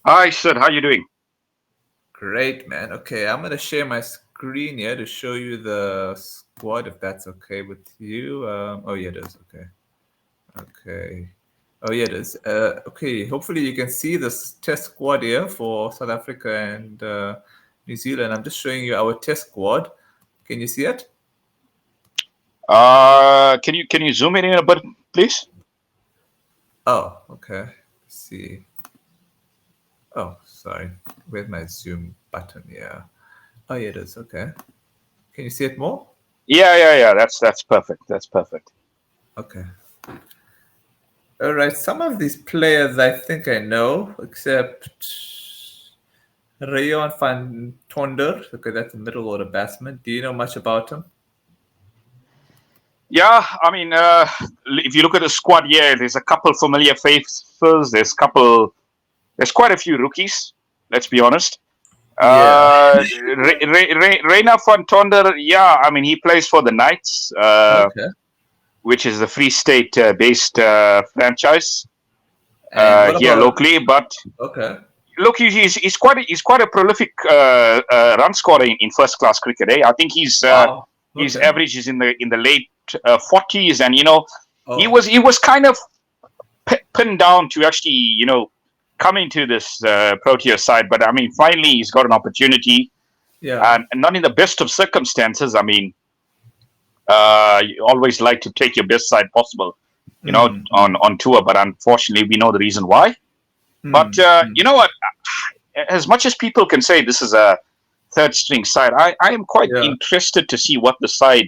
Hi, Sid. How you doing? Great, man. Okay, I'm gonna share my screen here to show you the squad if that's okay with you. Oh yeah, it is. Okay. Okay. Oh yeah, it is. Okay. Hopefully you can see this test squad here for South Africa and New Zealand. I'm just showing you our test squad. Can you see it? Can you zoom in a bit, please? Oh, okay. Let's see. Oh, sorry. Where's my zoom button? Yeah. Oh yeah, it is. Okay. Can you see it more? Yeah. That's perfect. That's perfect. Okay. All right, some of these players I think I know, except Rayon van Tonder. Okay, that's a middle order batsman. Do you know much about him? Yeah, I mean, if you look at the squad here, there's a couple familiar faces. There's quite a few rookies. Let's be honest. Yeah. Reina van Tonder, yeah, I mean, he plays for the Knights, Okay. which is the Free State based franchise And what here about? locally. But Okay. look, he's quite a prolific run scorer in first class cricket. I think Wow. his Okay. average is in the late 40s, and Oh. he was kind of pinned down to actually come into this Proteas side. But I mean, finally he's got an opportunity, Yeah. and not in the best of circumstances. I mean, you always like to take your best side possible, Mm, mm, on tour. But unfortunately, we know the reason why. But mm, mm. you know what? As much as people can say this is a third string side, I am quite Yeah. interested to see what the side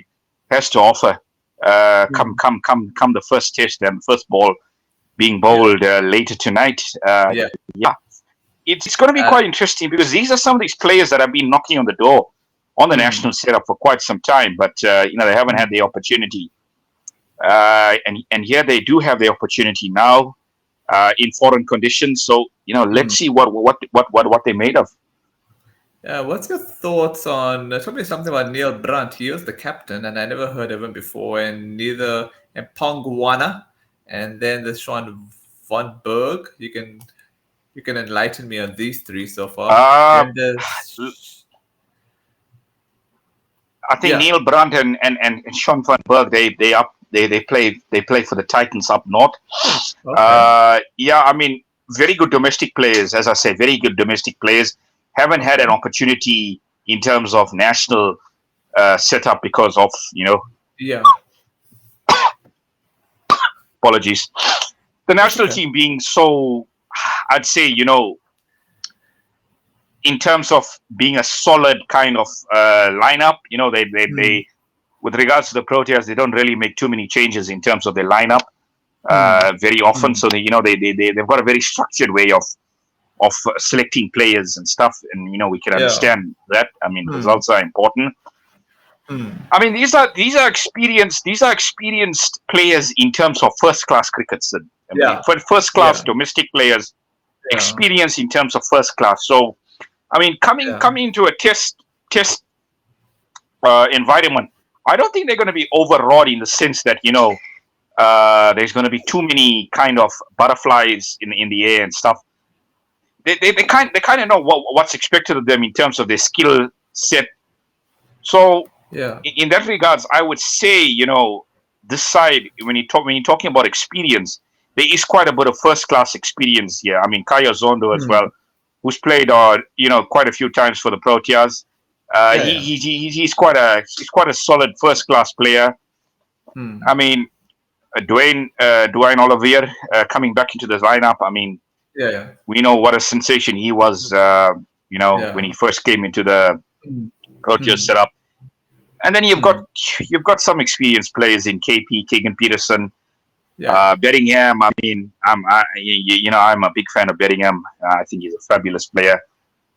has to offer. Mm. Come the first test and first ball being Yeah. bowled later tonight. Yeah. Yeah, it's going to be Uh, quite interesting because these are some of these players that have been knocking on the door on the mm, national setup for quite some time, but they haven't mm. had the opportunity. And here they do have the opportunity now in foreign conditions. So let's Mm. see what they made of. Yeah, what's your thoughts on? Tell me something about Neil Brunt. He was the captain, and I never heard of him before. And neither and Pongwana, and then the Sean von Berg. You can enlighten me on these three so far. Uh, Then there's I think yeah. Neil Brandt and Sean van Berg they play for the Titans up north. Okay. Yeah, I mean, very good domestic players, as I say, very good domestic players. Haven't had an Okay. opportunity in terms of national setup because of Yeah. apologies, the That's national okay. team being so, I'd say, in terms of being a solid kind of lineup, Hmm. with regards to the Proteas, they don't really make too many changes in terms of their lineup Hmm. very often. Hmm. So they've got a very structured way of selecting players and stuff, and we can Yeah. understand that. I mean, Hmm. results are important. Hmm. I mean, these are experienced players in terms of first class cricket. I mean, Yeah. for first class Yeah. domestic players, Yeah. experience in terms of first class. So I mean, Yeah. coming into a test environment, I don't think they're going to be overawed in the sense that there's going to be too many kind of butterflies in the air and stuff. They kind of know what's expected of them in terms of their skill set. So Yeah. in that regards, I would say this side when you're talking about experience, there is quite a bit of first class experience here. I mean, Kaya Zondo as well, Hmm. who's played quite a few times for the Proteas. Yeah. Yeah. He's quite a solid first class player. I Hmm. mean, Dwayne Olivier coming back into the lineup. I mean, Yeah. Yeah. we know what a sensation he was. When Yeah. he first came into the Hmm. Proteas Hmm. setup. And then Hmm. you've got some experienced players in KP, Keegan Peterson, Yeah. Bedingham. I mean, I'm a big fan of Bedingham. I think he's a fabulous player.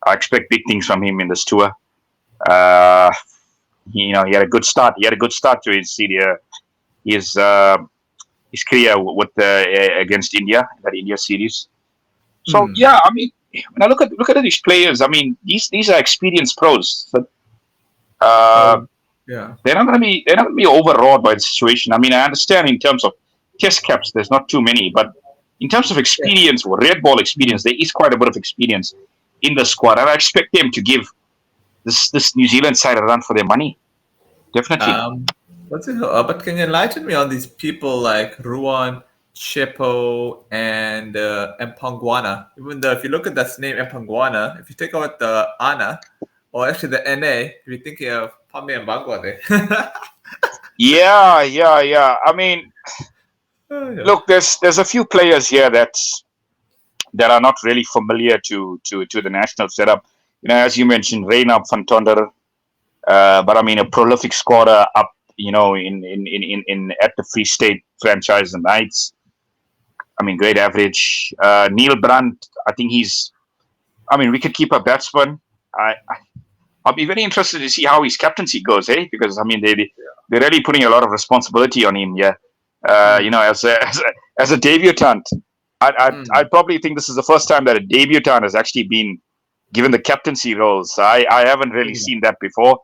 I expect big things from him in this tour. Uh, he had a good start. He had a good start to his uh, his career with against India, that India series. So Hmm. yeah, I mean, when I look at these players, I mean, these are experienced pros. So, uh, Oh. Yeah. they're not going to be overawed by the situation. I mean, I understand in terms of test caps, there's not too many, but in terms of experience, red ball experience, there is quite a bit of experience in the squad, and I expect them to give this New Zealand side a run for their money. Definitely. What's it? But can you enlighten me on these people like Ruan, Chepo, and Mpongwana? Even though if you look at that name Mpongwana, if you take out the Ana, or actually the NA, you're thinking of Pame and Bangwade. Yeah. I mean, look, there's a few players here that are not really familiar to the national setup. As you mentioned, Reina van Tonder, but I mean a prolific scorer up, in at the Free State franchise and Knights. I mean, great average. Neil Brandt, I think wicket-keeper batsman. I'll be very interested to see how his captaincy goes, because I mean they're really putting a lot of responsibility on him. Yeah, as a debutant, I probably think this is the first time that a debutant has actually been given the captaincy roles. I haven't really seen that before.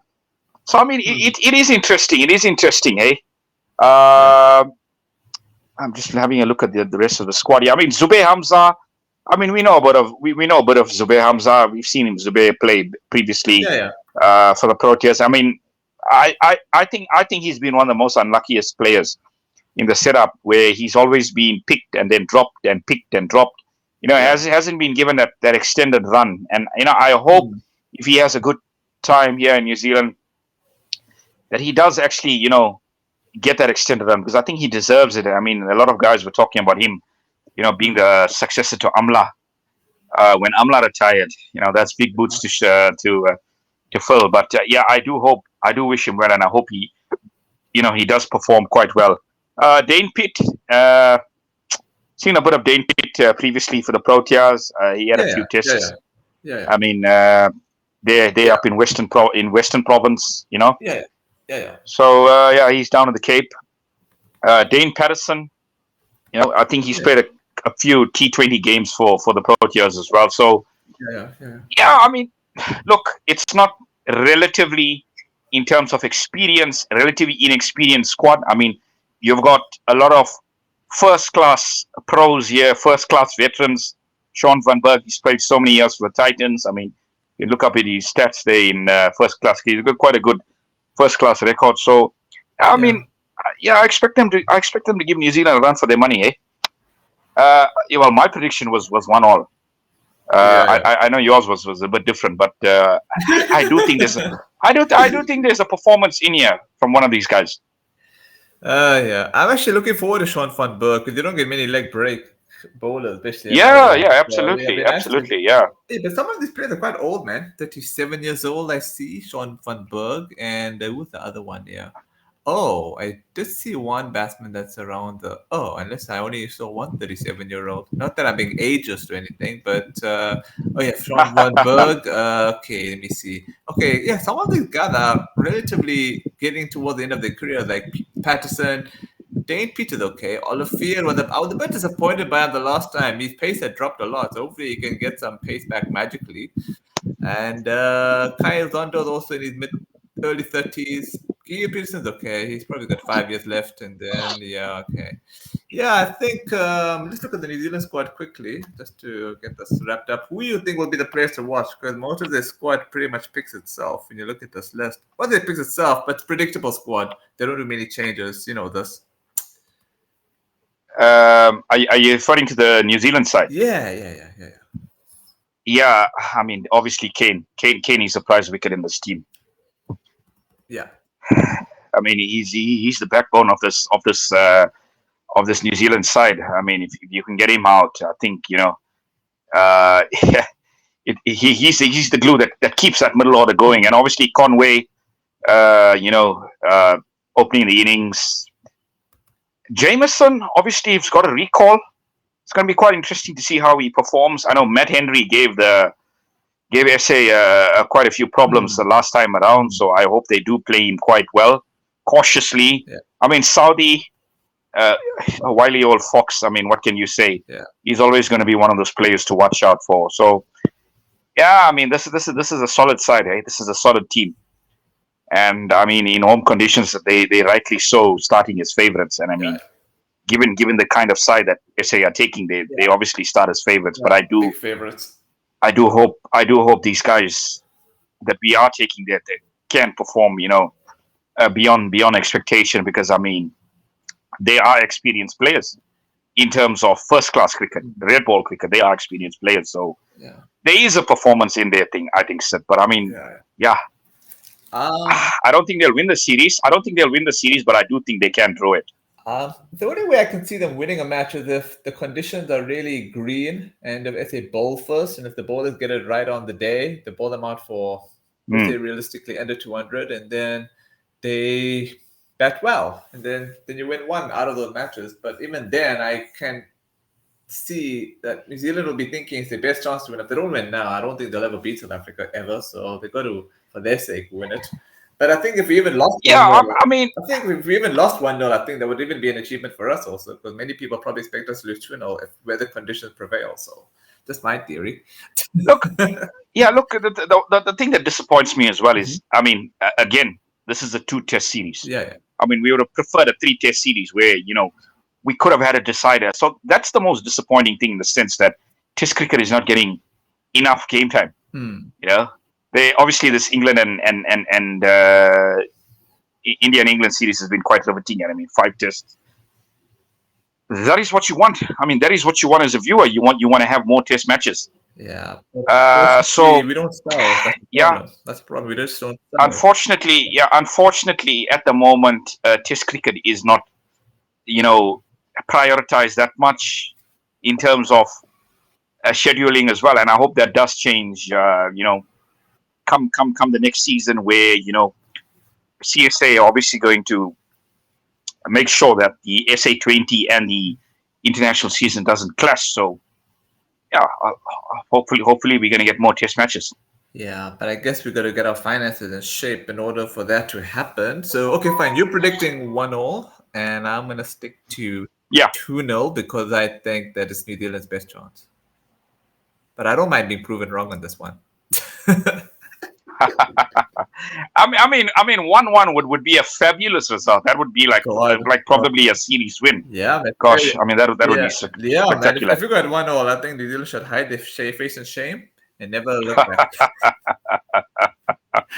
So I mean, it is interesting. It is interesting, I'm just having a look at the rest of the squad. Yeah, I mean, Zubair Hamza. I mean, we know a bit of Zubair Hamza. We've seen him Zubair play previously for the Proteas. I mean, I think he's been one of the most unluckiest players in the setup, where he's always been picked and then dropped and picked and dropped. Hasn't been given that extended run. And I hope if he has a good time here in New Zealand, that he does actually get that extended run, because I think he deserves it. I mean, a lot of guys were talking about him, being the successor to Amla when Amla retired. That's big boots to fill. But I do wish him well, and I hope he does perform quite well. Dane Pitt, seen a bit of Dane Pitt previously for the Proteas. He had a few tests. I mean, they're up in Western Province. So he's down in the Cape. Dane Patterson, I think he's played a few T20 games for the Proteas as well. So I mean, look, it's not relatively, in terms of experience, relatively inexperienced squad. I mean, you've got a lot of first-class pros here, first-class veterans. Sean van Berg, he's played so many years for the Titans. I mean, you look up at his stats there in first-class. He's got quite a good first-class record. So, I mean, I expect them to give New Zealand a run for their money, well, my prediction was 1-1. I know yours was a bit different, but I do think there's a performance in here from one of these guys. I'm actually looking forward to Sean van Berg, because you don't get many leg break bowlers, especially. Absolutely. But some of these players are quite old, man. 37 years old, I see. Sean van Berg, and who's the other one? Oh, I did see one batsman that's around unless I only saw one 37-year-old. Not that I'm being ageist or anything, but Sean van Berg. Okay, let me see. Okay, some of these guys are relatively getting towards the end of their career, like Patterson. Dane Peter's okay. Olivier I was a bit disappointed by him the last time. His pace had dropped a lot, so hopefully he can get some pace back magically. And Kyle Zondo's also in his early 30s. Guy Peterson's okay. He's probably got 5 years left, and then I think let's look at the New Zealand squad quickly just to get this wrapped up. Who do you think will be the players to watch? Because most of the squad pretty much picks itself when you look at this list. Well, it picks itself, but it's predictable squad. They don't do many changes. You know this. Are you referring to the New Zealand side? Yeah, I mean, obviously Kane is a prize wicket in this team. Yeah. I mean, he's the backbone of this New Zealand side. I mean, if you can get him out, I think he's the glue that keeps that middle order going. And obviously Conway, opening the innings. Jameson, obviously, he's got a recall. It's going to be quite interesting to see how he performs. I know Matt Henry gave SA quite a few problems the last time around, so I hope they do play him quite well, cautiously. I mean, Saudi, a wily old fox. I mean, what can you say? He's always going to be one of those players to watch out for. So, I mean, this is a solid side. This is a solid team. And I mean, in home conditions, they rightly so starting as favourites. And I mean, given the kind of side that SA are taking, they obviously start as favorites. But big favorites. I do hope these guys that we are taking that they can perform, beyond expectation, because I mean they are experienced players in terms of first class cricket, red ball cricket. They are experienced players, so there is a performance in their thing, I think, Sid. But I mean, I don't think they'll win the series. But I do think they can draw it. The only way I can see them winning a match is if the conditions are really green and if they bowl first, and if the bowlers get it right on the day, they bowl them out for, let's say, realistically under 200, and then they bat well, and then you win one out of those matches. But even then, I can see that New Zealand will be thinking it's their best chance to win. If they don't win now, I don't think they'll ever beat South Africa ever. So they got to, for their sake, win it. But I think if we even lost, I think if we even lost 1-0, I think that would even be an achievement for us also, because many people probably expect us to lose 2-0 if weather conditions prevail. So just my theory. Look, the thing that disappoints me as well is, I mean, again, this is a 2-test series. Yeah. I mean, we would have preferred a 3-test series where, we could have had a decider. So that's the most disappointing thing, in the sense that Test cricket is not getting enough game time. They obviously, this England and India and England series has been quite riveting. I mean, 5 tests. That is what you want. I mean, that is what you want as a viewer. You want to have more test matches. Yeah. So we don't sell. That's the problem. We just don't sell. Unfortunately, at the moment, Test cricket is not, prioritized that much in terms of scheduling as well. And I hope that does change. Come the next season, where CSA are obviously going to make sure that the SA20 and the international season doesn't clash. So hopefully we're going to get more test matches. Yeah, but I guess we got to get our finances in shape in order for that to happen. So okay, fine. You're predicting 1-0, and I'm going to stick to 2-0 because I think that is New Zealand's best chance. But I don't mind being proven wrong on this one. I mean, 1-1 would be a fabulous result. That would be like probably a series win. Yeah, gosh, I mean that would be spectacular. Man, if we got 1-0, I think New Zealand should hide their face in shame and never look back.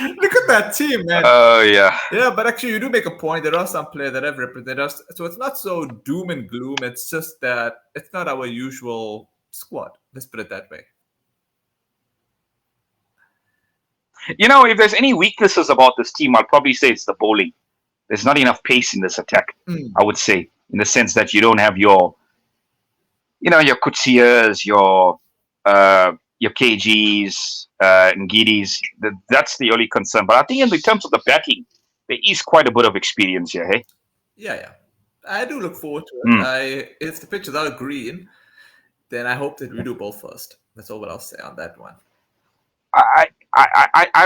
Look at that team, man. Oh yeah. Yeah, but actually, you do make a point. There are some players that have represented us, so it's not so doom and gloom. It's just that it's not our usual squad. Let's put it that way. If there's any weaknesses about this team, I'll probably say it's the bowling. There's not enough pace in this attack, I would say, in the sense that you don't have your Kutsias, your KGs, Ngidis. That's the only concern. But I think in terms of the batting, there is quite a bit of experience here, hey? Yeah. I do look forward to it. If the pitches are green, then I hope that we do bowl first. That's all what I'll say on that one. I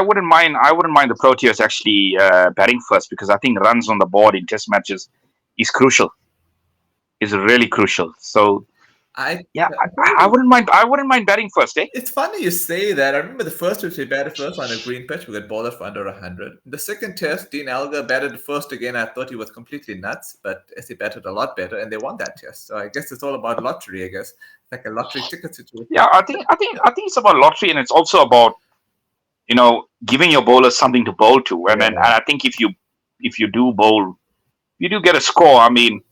wouldn't mind the Proteas actually batting first, because I think runs on the board in test matches is crucial. Is really crucial. So I wouldn't mind batting first, eh? It's funny you say that. I remember the first time we batted first on a green pitch, we got bowled for under 100. The second test, Dean Elgar batted first again. I thought he was completely nuts, but he batted a lot better, and they won that test. So I guess it's all about lottery. I guess like a lottery ticket situation. Yeah, I think it's about lottery, and it's also about giving your bowlers something to bowl to. And then I think if you do bowl, you do get a score. I mean,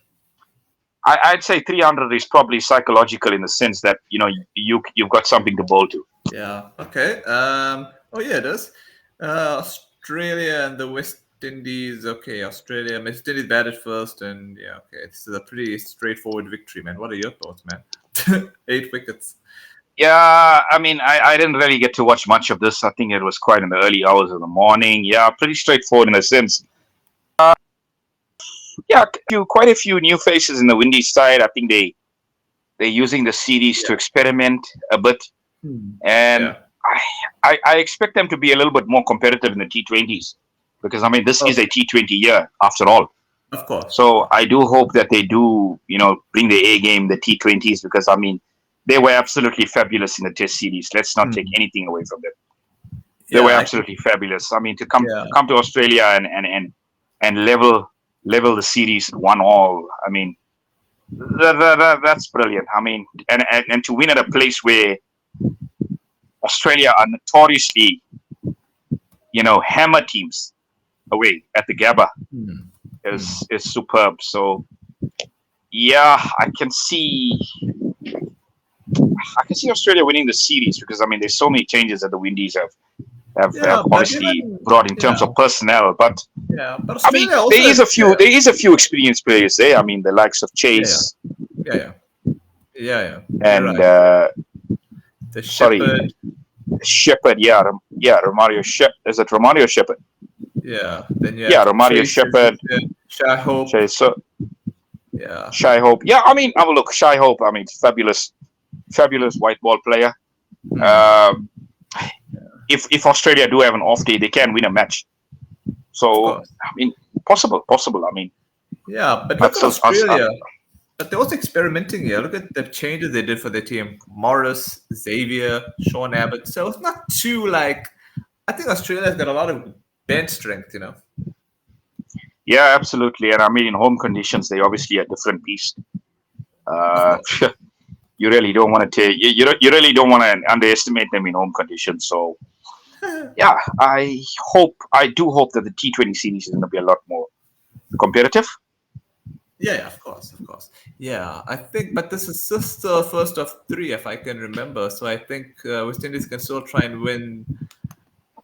I'd say 300 is probably psychological, in the sense that you've got something to bowl to. Yeah. Okay. It is. Australia and the West Indies. Okay, Australia, West Indies batted first, and this is a pretty straightforward victory, man. What are your thoughts, man? 8 wickets. Yeah, I mean, I didn't really get to watch much of this. I think it was quite in the early hours of the morning. Yeah, pretty straightforward in a sense. Quite a few new faces in the Windies side. I think they're using the series to experiment a bit, and I expect them to be a little bit more competitive in the T20s, because I mean this is a T20 year after all. Of course. So I do hope that they do bring the A game, the T20s, because I mean they were absolutely fabulous in the Test series. Let's not take anything away from them. They were absolutely fabulous. I mean, to come to Australia and level the series 1-1. I mean, That's brilliant. I mean, and to win at a place where Australia are notoriously, hammer teams away at the Gabba Hmm. is superb. So yeah, I can see Australia winning the series because I mean there's so many changes that the Windies have Yeah, but obviously even brought in terms yeah, of personnel. But yeah, but I mean Australia also has there is a few experienced players there. I mean the likes of yeah, Chase yeah, yeah, yeah, yeah. You're and right. The sorry Shepherd, Shepherd. Yeah, Romario Shepherd. Is it Romario Shepherd? yeah. Then you Yeah, have Romario Chase, as you Shepherd. said, Shy Hope, So yeah. Shy Hope. Yeah, I mean, look, Shy Hope. I mean, fabulous white ball player. Hmm. Uh, if Australia do have an off day, they can win a match. Of So course. I mean, possible. I mean, Yeah, but look that's at Australia. But they're also experimenting here. Look at the changes they did for their team. Morris, Xavier, Sean Abbott. So it's not too like I think Australia's got a lot of bench strength. yeah, absolutely. And I mean, in home conditions, they obviously a different beast. Of Uh, course. you really don't want to take you really don't want to underestimate them in home conditions. So yeah, I do hope that the T20 series is going to be a lot more competitive. Yeah, yeah, of course, of course. Yeah, I think, but this is just the first of three, if I can remember. So I think West Indies can still try and win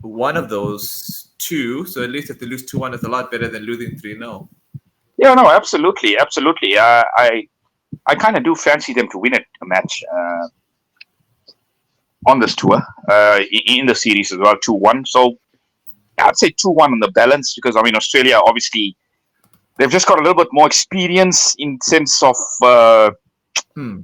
one of those two. So at least if they lose 2-1, it's a lot better than losing 3-0. Yeah, no, absolutely. I kind of do fancy them to win a match on this tour, in the series as well, 2-1. So I'd say 2-1 on the balance because I mean Australia obviously they've just got a little bit more experience in sense of Hmm.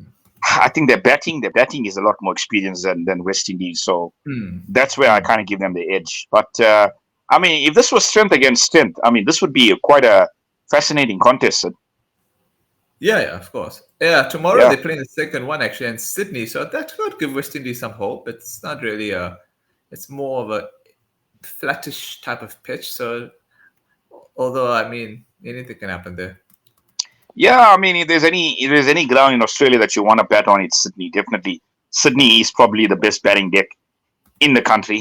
I think their batting is a lot more experienced than West Indies. So Hmm. that's where I Hmm. kind of give them the edge. But I mean, if this was strength against strength, I mean, this would be quite a fascinating contest. Yeah, yeah, of course. Yeah, tomorrow Yeah, they're playing the second one actually in Sydney. So that could give West Indies some hope. It's not really it's more of a flattish type of pitch. So although, I mean, anything can happen there. yeah. I mean, if there's any ground in Australia that you want to bet on, it's Sydney. Definitely, Sydney is probably the best batting deck in the country,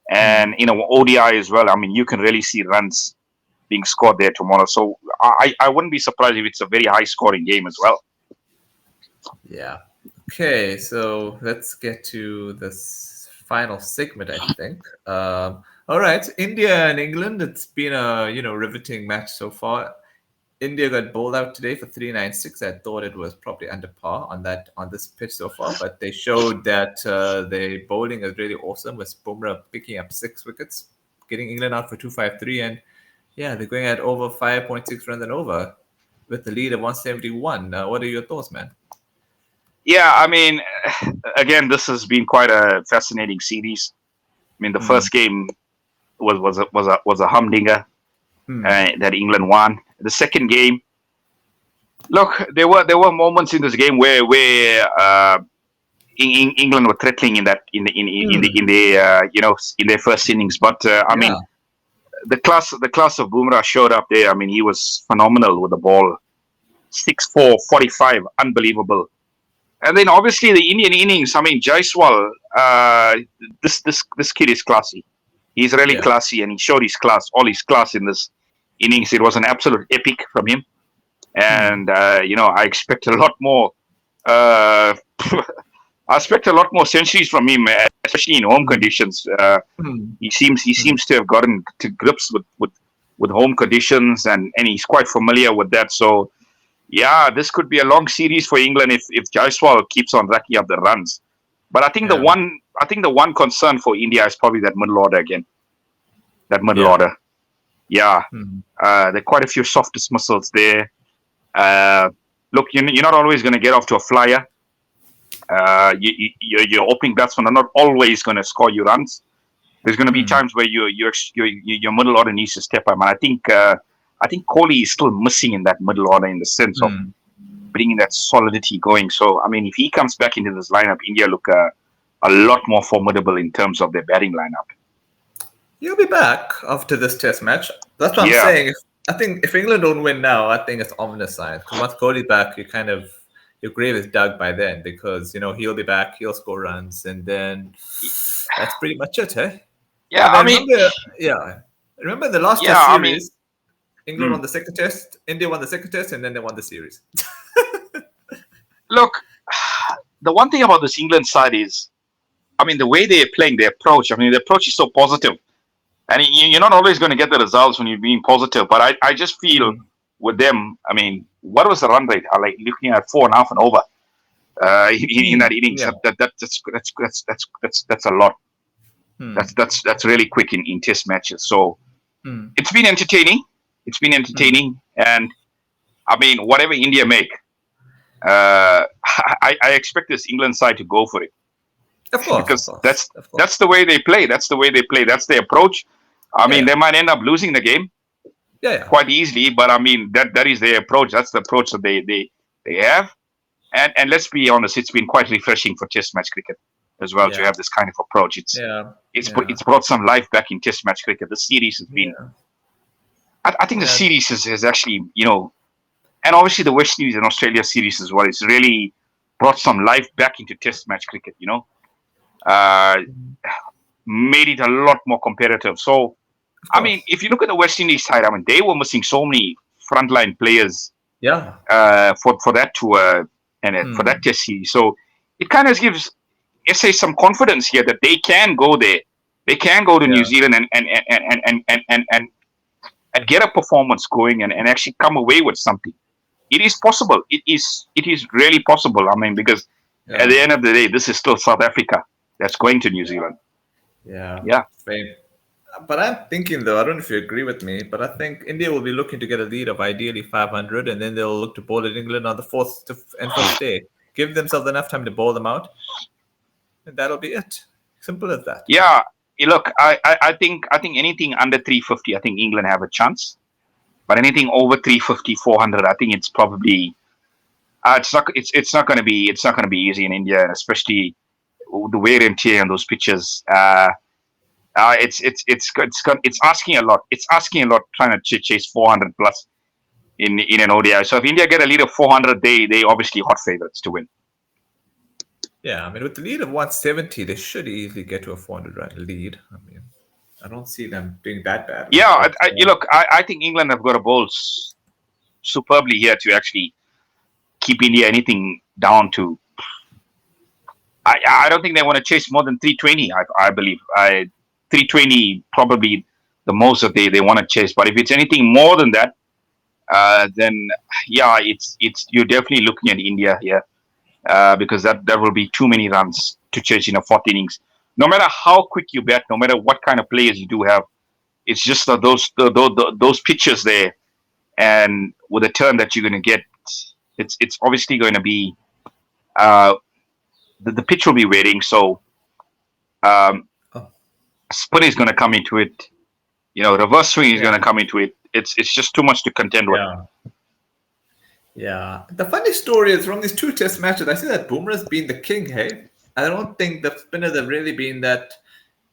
Hmm. and ODI as well. I mean, you can really see runs being scored there tomorrow. So I wouldn't be surprised if it's a very high scoring game as well. Yeah. Okay, so let's get to this final segment, I think. All right, India and England. It's been a riveting match so far. India got bowled out today for 396. I thought it was probably under par on this pitch so far, but they showed that their bowling is really awesome with Bumrah picking up 6 wickets, getting England out for 253, and yeah, they're going at over 5.6 runs and over with the lead of 171. What are your thoughts, man? Yeah, I mean, again, this has been quite a fascinating series. I mean, the Hmm. first game was a humdinger Hmm. that England won. The second game, look, there were moments in this game where England were threatening in that Hmm. in their first innings. But I Yeah. mean, the class of Bumrah showed up there. I mean, he was phenomenal with the ball. 6-4, 45, unbelievable. And then obviously the Indian innings. I mean, Jaiswal, this kid is classy. He's really Yeah. classy, and he showed his class, all his class in this innings. It was an absolute epic from him, Hmm. and I expect a lot more. Uh, I expect a lot more centuries from him, especially in home Hmm. conditions. Hmm. He seems to have gotten to grips with home conditions, and he's quite familiar with that. So yeah, this could be a long series for England if Jaiswal keeps on racking up the runs. But Yeah. I think the one concern for India is probably that middle order again. That middle Yeah. order. Yeah, Hmm. there are quite a few soft dismissals there. Uh, look, you're not always going to get off to a flyer. Your opening batsmen are not always going to score you runs. There's going to be Hmm. times where your middle order needs to step up, and I think Kohli is still missing in that middle order in the sense of Hmm. bringing that solidity going. So I mean, if he comes back into this lineup, India look a lot more formidable in terms of their batting lineup. You'll be back after this test match. That's what I'm Yeah, saying. I think if England don't win now, I think it's ominous sign. Because once Cody's back, your grave is dug by then, because he'll be back, he'll score runs, and then that's pretty much it, eh? Yeah, And I remember the last test series, England won the second test, India won the second test, and then they won the series. Look, the one thing about this England side is, the way they're playing, their approach. The approach is so positive, and you're not always going to get the results when you're being positive. But I just feel with them, what was the run rate? I like looking at 4.5 and over in that innings. Yeah. That's a lot. That's really quick in test matches. So it's been entertaining. And whatever India make, I expect this England side to go for it. Of course, because that's the way they play. That's their approach. They might end up losing the game quite easily, but that is their approach. That's the approach that they have. And let's be honest, it's been quite refreshing for Test match cricket as well to have this kind of approach. It's brought some life back in Test match cricket. The series has been. I think the series has actually, and obviously the West Indies and Australia series as well. It's really brought some life back into Test match cricket. Made it a lot more competitive. So, if you look at the West Indies side, they were missing so many frontline players. For that tour and for that Test series. So it kind of gives SA some confidence here that they can go there. They can go to New Zealand and get a performance going and actually come away with something. It is possible. It is really possible. Because at the end of the day, this is still South Africa that's going to New Zealand. Yeah. But I'm thinking, though, I don't know if you agree with me, but I think India will be looking to get a lead of ideally 500, and then they'll look to bowl at England on the fourth and fifth day. Give themselves enough time to bowl them out, and that'll be it. Simple as that. Yeah. Look, I think anything under 350, I think England have a chance. But anything over 350, 400, I think it's probably it's not going to be easy in India, especially the wear and tear on those pitches. It's asking a lot. It's asking a lot trying to chase 400 plus in an ODI. So if India get a lead of 400, they obviously hot favorites to win. Yeah, with the lead of 170, they should easily get to a 400-run lead. I don't see them doing that bad. Yeah, I think England have got to bowl superbly here to actually keep India anything down to. I don't think they want to chase more than 320. I believe 320 probably the most that they want to chase. But if it's anything more than that, then it's you're definitely looking at India here because that will be too many runs to chase in a 4th innings. No matter how quick you bat, no matter what kind of players you do have, it's just those pitches there, and with the turn that you're going to get, it's obviously going to be the pitch will be waiting. So spin is going to come into it. Reverse swing is going to come into it. It's just too much to contend with. Yeah. The funny story is from these 2 Test matches, I see that Bumrah's been the king. Hey, I don't think the spinners have really been that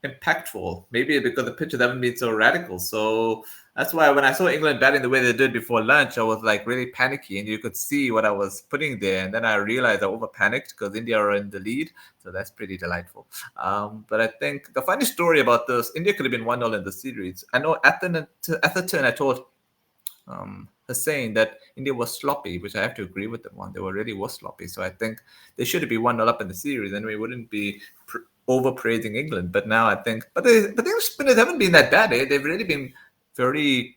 impactful. Maybe because the pitches haven't been so radical. So that's why when I saw England batting the way they did before lunch, I was like really panicky, and you could see what I was putting there. And then I realized I over panicked because India are in the lead. So that's pretty delightful. But I think the funny story about this, India could have been 1-0 in the series. I know Atherton, I told Hussain that India was sloppy, which I have to agree with them on. They really were sloppy. So I think they should be 1-0 up in the series, and we wouldn't be overpraising England. But now I think, but the spinners haven't been that bad. They've really been very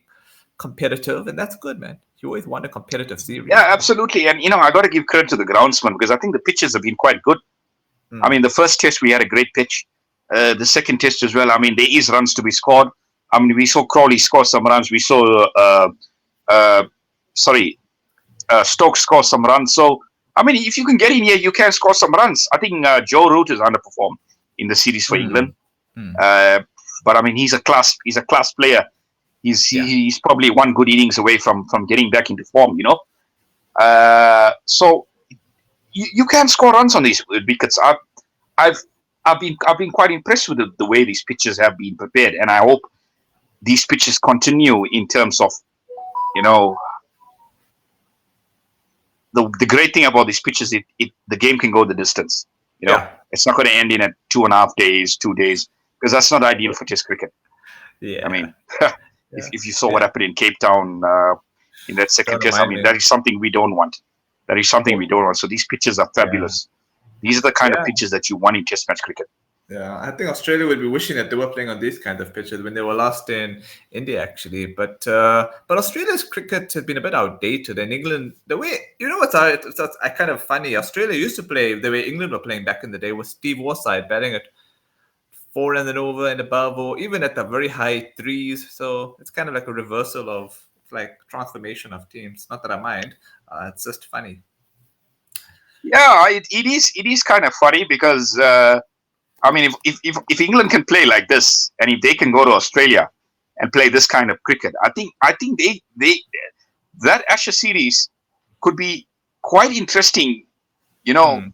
competitive, and that's good, man. You always want a competitive series. Yeah, absolutely. And I got to give credit to the groundsman because I think the pitches have been quite good. The first test we had a great pitch. The second test as well. There is runs to be scored. We saw Crawley score some runs. We saw Stokes score some runs. So if you can get in here, you can score some runs. I think Joe Root has underperformed in the series for England. But he's a class player. He's probably one good innings away from getting back into form. So you can score runs on these wickets. I've been quite impressed with the way these pitches have been prepared, and I hope these pitches continue in terms of you know, the great thing about these pitches, the game can go the distance. Yeah. It's not going to end in a 2.5 days, 2 days, because that's not ideal for Test cricket. I Yeah. mean, Yeah. if you saw what Yeah. happened in Cape Town in that second Don't Test, I remind mean, me. that is something we don't want. That is something we don't want. So these pitches are Yeah. fabulous. These are the kind of Yeah. pitches that you want in Test match cricket. Yeah, I think Australia would be wishing that they were playing on these kinds of pitches when they were last in India, actually. But Australia's cricket has been a bit outdated, and England, the way what's I kind of funny. Australia used to play the way England were playing back in the day was Steve Warside batting at 4 and then over and above, or even at the very high threes. So it's kind of like a reversal of like transformation of teams. Not that I mind. It's just funny. Yeah, it is kind of funny because I mean, if England can play like this, and if they can go to Australia and play this kind of cricket, I think they that Ashes series could be quite interesting. You know, Hmm.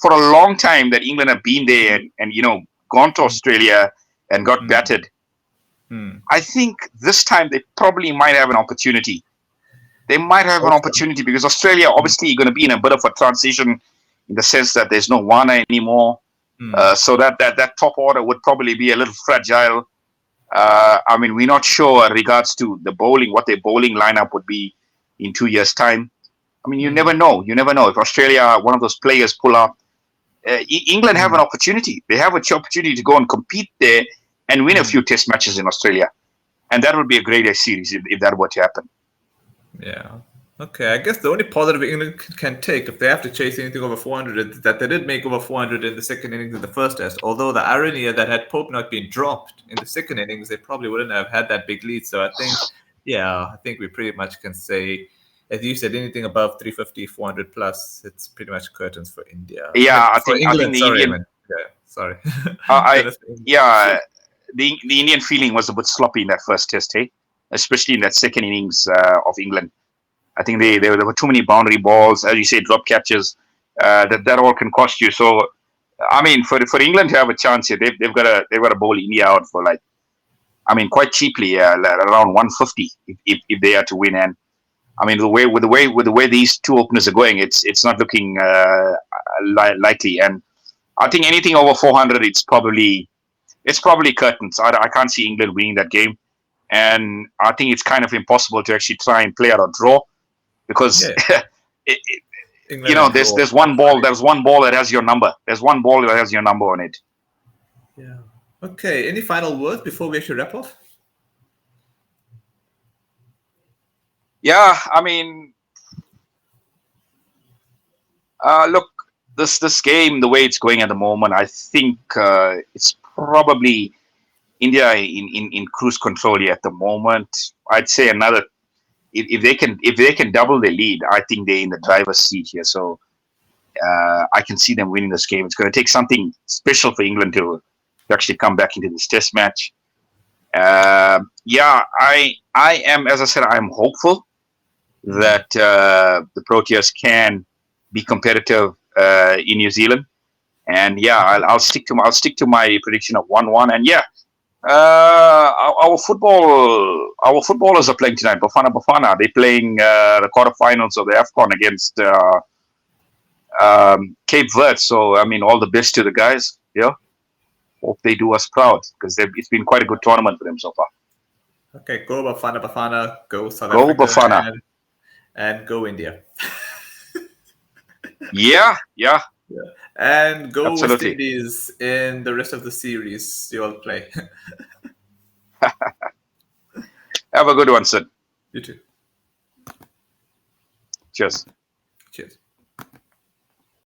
for a long time that England have been there and gone to Australia and got Hmm. battered. Hmm. I think this time they probably might have an opportunity. They might have an Also. opportunity because Australia obviously going to be in a bit of a transition in the sense that there's no Warner anymore. Hmm. So that top order would probably be a little fragile. I mean, we're not sure in regards to the bowling, what their bowling lineup would be in 2 years' time. I mean, you Hmm. never know. You never know if Australia, one of those players, pull up. England have Hmm. an opportunity. They have an opportunity to go and compete there and win a Hmm. few Test matches in Australia, and that would be a great series if that were to happen. Yeah. Okay. I guess the only positive England can take if they have to chase anything over 400 is that they did make over 400 in the second innings of the first test. Although the irony is that had Pope not been dropped in the second innings, they probably wouldn't have had that big lead. So I think we pretty much can say, as you said, anything above 350, 400 plus, it's pretty much curtains for India. I mean, Yeah, for I think England. the Sorry, I Indian, mean, yeah, sorry. I That is for England. yeah, the Indian feeling was a bit sloppy in that first Test, hey, especially in that second innings of England. I think there were too many boundary balls, as you say, drop catches. That all can cost you. So, I mean, for England to have a chance here, they've got to bowl India out for like, I mean, quite cheaply, like around 150 if they are to win. And I mean, the way these two openers are going, it's not looking likely. And I think anything over 400, it's probably curtains. I can't see England winning that game, and I think it's kind of impossible to actually try and play out a draw because Yeah, it, England and draw. That's funny. there's one ball that has your number. There's one ball that has your number on it. Yeah. Okay. Any final words before we actually wrap off? Yeah, I mean, look, this game, the way it's going at the moment, I think it's probably India in cruise control here at the moment. I'd say another if they can double the lead, I think they're in the driver's seat here. So I can see them winning this game. It's going to take something special for England to actually come back into this Test match. Yeah, I am, as I said, I'm hopeful Hmm. that the Proteas can be competitive in New Zealand. And yeah, I'll stick to my prediction of 1-1. And yeah, our footballers are playing tonight. Bafana. They're playing the quarterfinals of the AFCON against Cape Verde. So I mean, all the best to the guys. Yeah, hope they do us proud because it's been quite a good tournament for them so far. Okay, go Bafana Bafana, go South Go Africa, Bafana. and go India. Yeah, yeah, Yeah. And go West absolutely. Indies in the rest of the series you all play. Have a good one, Sid. You too. Cheers. Cheers.